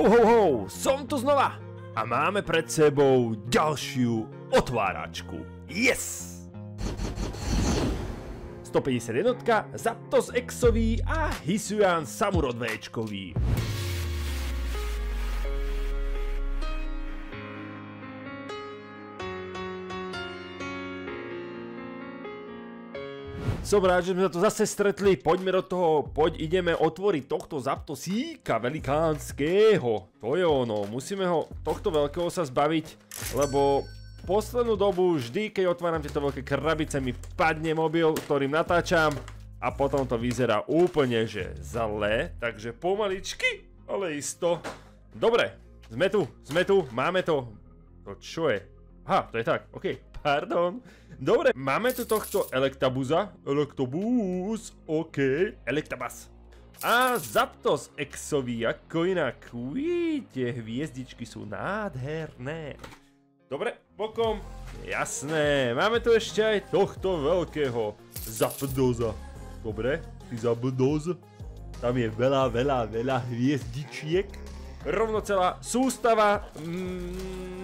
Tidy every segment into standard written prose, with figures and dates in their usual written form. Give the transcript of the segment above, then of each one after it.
Ho, som tu znova a máme pred sebou ďalšiu otváračku. Yes! 151, Zapdos Exový a Hisuian Samurott Včkový. Som rád, že sme sa tu zase stretli, poďme do toho, ideme otvoriť tohto Zapdosíka velikánskeho. To je ono, musíme ho, tohto veľkého sa zbaviť, lebo poslednú dobu vždy, keď otváram tieto veľké krabice, mi padne mobil, ktorým natáčam a potom to vyzerá úplne, že zlé, takže pomaličky, ale isto. Dobre, sme tu, máme to. To čo je? Aha, to je tak, okej. Pardon. Dobre, máme tu tohto Electabuzza. Electabuzz, OK. Electabuzz. A Zapdos Exový, ako inak. Uí, tie hviezdičky sú nádherné. Dobre, bokom. Jasné, máme tu ešte aj tohto veľkého Zapdosa. Dobre, ty Zapdos. Tam je veľa hviezdičiek. Rovnocelá sústava,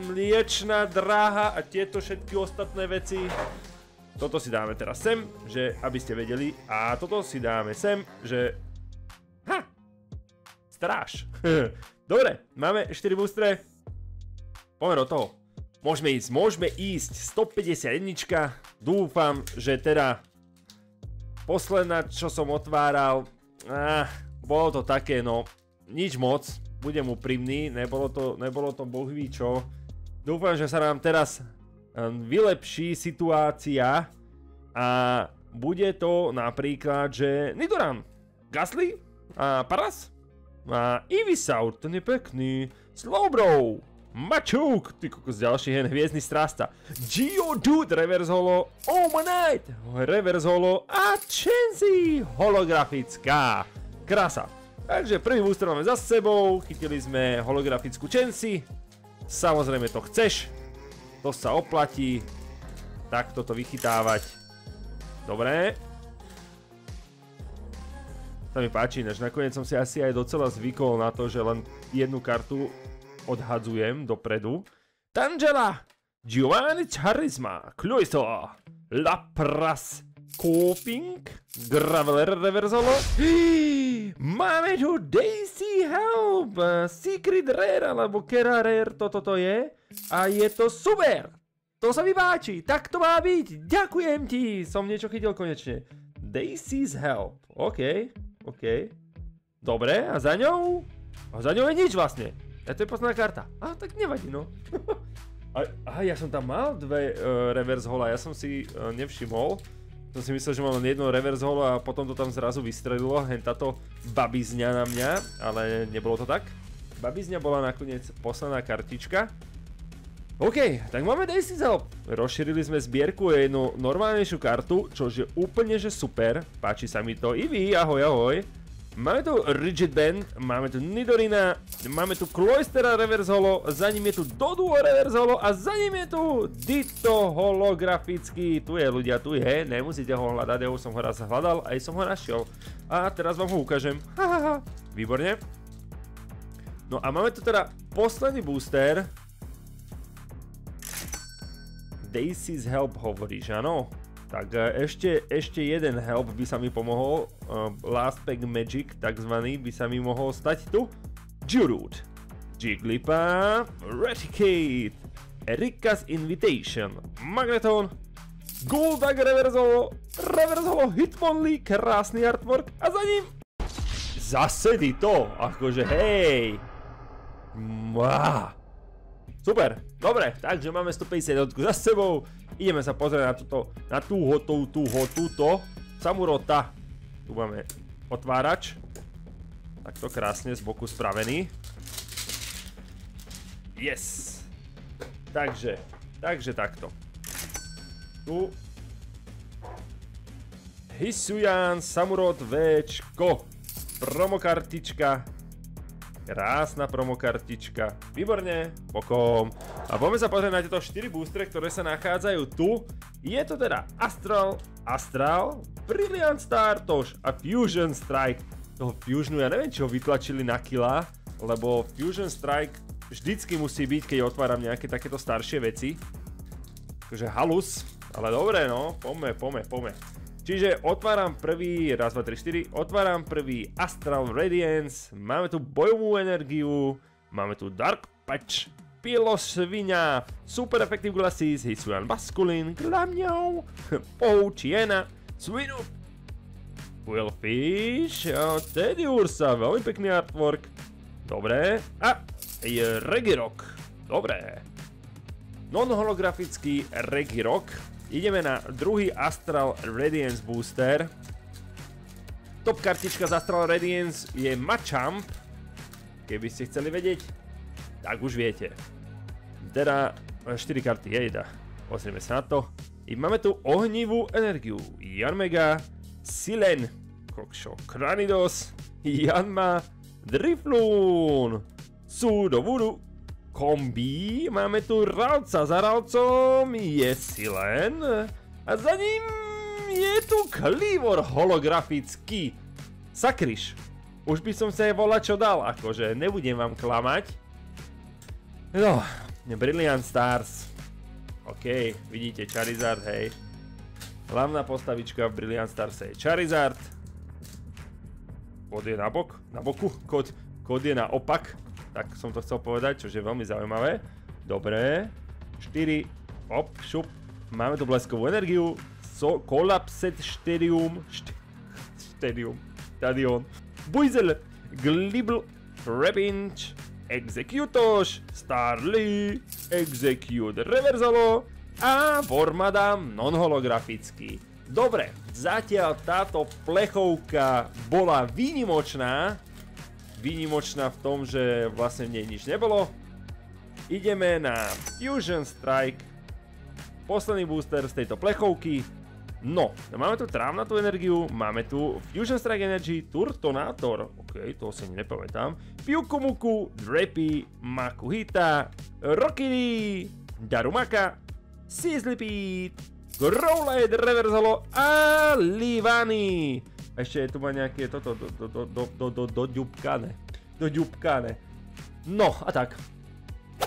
mliečna dráha a tieto všetky ostatné veci. Toto si dáme teraz sem, že aby ste vedeli. A toto si dáme sem, že... Ha! Stráž. Dobre, máme 4 boostre. Poďme do toho. Môžeme ísť 151. Dúfam, že teda posledná, čo som otváral, bolo to také, no, nič moc. Budem úprimný, nebolo to bohví čo. Dúfam, že sa nám teraz vylepší situácia a bude to napríklad, že Nidoran, Gastly a Paras a Ivysaur, ten je pekný, Slowbro, Machoke, ty kokos, ďalší hviezdny strásta, Geodude, Reverse Holo, Omanyte, Reverse Holo a Chansey, holografická. Krása. Takže prvý booster máme za sebou, chytili sme holografickú Chansey. Samozrejme to chceš, to sa oplatí, takto to vychytávať. Dobre. To mi páči, než nakoniec som si asi aj docela zvykol na to, že len jednu kartu odhadzujem dopredu. Tangela, Giovanni Charisma, Cluiso, Lapras, Koffing, Graveler Reverse Holo. Máme tu Daisy Help, Secret Rare alebo Kera Rare, toto je. A je to super. To sa mi páči, tak to má byť. Ďakujem ti, som niečo chytil konečne. Daisy's Help, OK. Dobre, a za ňou? A za ňou je nič vlastne. A to je posledná karta. A tak nevadí, no. Aha, ja som tam mal dve Reverse Hola, ja som si nevšimol. Som si myslel, že mám len jedno Reverse Holo a potom to tam zrazu vystrelilo, hen táto babizňa na mňa, ale nebolo to tak. Babizňa bola nakoniec posledná kartička. OK, tak máme Daisy's Help. Rozšírili sme zbierku o jednu normálnejšiu kartu, čo je úplne že super. Páči sa mi to. I vy, ahoj. Máme tu Rigid Band, máme tu Nidorina, máme tu Cloystera Reverse Holo, za ním je tu Doduo Reverse Holo a za ním je tu Ditto holografický. Tu je ľudia, tu je, nemusíte ho hľadať, ja už som ho raz hľadal, aj som ho našiel. A teraz vám ho ukážem. Výborne. No a máme tu teda posledný booster. Daisy's Help hovoríš, áno? Tak ešte jeden help by sa mi pomohol, Last Pack Magic takzvaný by sa mi mohol stať tu. Geodude, Jigglypuff, Raticate, Erika's Invitation, Magneton, Golduck Reverse Holo, Hitmonlee, krásny artwork a za ním zase Ditto, akože hej. Super, dobre, takže máme 150 za sebou. Ideme sa pozrieť na túto Samurotta. Tu máme otvárač. Takto krásne z boku spravený. Yes. Takže takto. Tu Hisuian Samurott Včko. Promokartička. Krásna promokartička. Výborne, bokom. A poďme sa pozrieť na tieto 4 boostre, ktoré sa nachádzajú tu. Je to teda Astral, Brilliant Star Tosh a Fusion Strike. Toho Fusionu, ja neviem, či ho vytlačili na kila, lebo Fusion Strike vždycky musí byť, keď otváram nejaké takéto staršie veci. Takže halus, ale dobre no, poďme. Čiže otváram prvý, raz, 2, 3, 4, otváram prvý Astral Radiance, máme tu bojovú energiu, máme tu Dark Patch, Pilosviňa, Super Effective Glasses, Hisuian Masculine, Glamňou, Poučiena, Swinu, Quillfish, Teddy Ursa, veľmi pekný artwork, dobre, a Regirock, dobre. Non-holografický Regirock. Ideme na druhý Astral Radiance Booster. Top kartička z Astral Radiance je Machamp. Keby ste chceli vedieť, tak už viete. Teda 4 karty jejda. Pozrieme sa na to. I máme tu ohnivú energiu. Yanmega, Silen, Kranidos, Yanma, Drifloon, Sudowoodo, Kombi, máme tu Ralca, za Ralcom je Silen a za ním je tu Kleavor holografický. Sakryš, už by som sa aj volať čo dal, akože nebudem vám klamať. No, Brilliant Stars. OK, vidíte Charizard, hej. Hlavná postavička v Brilliant Stars je Charizard. Kód je na boku, kód je naopak. Tak som to chcel povedať, čo je veľmi zaujímavé. Dobre. 4. Hop, šup. Máme tu bleskovú energiu. Collapsed Stadium. Stadion. Buizel. Glibble. Trapinch. Executosh. Starly. Execute Reversalo. A Wormadam non-holografický. Dobre, zatiaľ táto plechovka bola výnimočná. Výnimočná v tom, že vlastne v nej nič nebolo. Ideme na Fusion Strike. Posledný booster z tejto plechovky. No, máme tu trávnatú energiu, máme tu Fusion Strike Energy, Turtonator, ok, toho si nepamätám, Pyukumuku, Drappy, Makuhita, Rockity, Darumaka, Sizzlipede, Growlithe, Reversalo a Livani. Ešte tu má nejaké toto doďubkané. No a tak.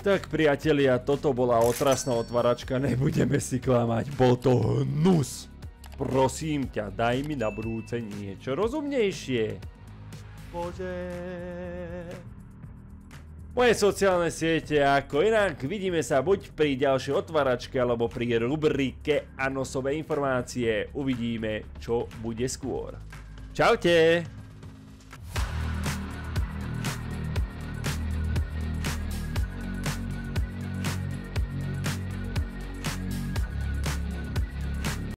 Tak priatelia, toto bola otrasná otváračka, nebudeme si klamať, bol to hnus. Prosím ťa, daj mi na budúce niečo rozumnejšie. Bože. Moje sociálne siete, ako inak, vidíme sa buď pri ďalšej otváračke, alebo pri rubrike Anosové informácie. Uvidíme, čo bude skôr. Čaute!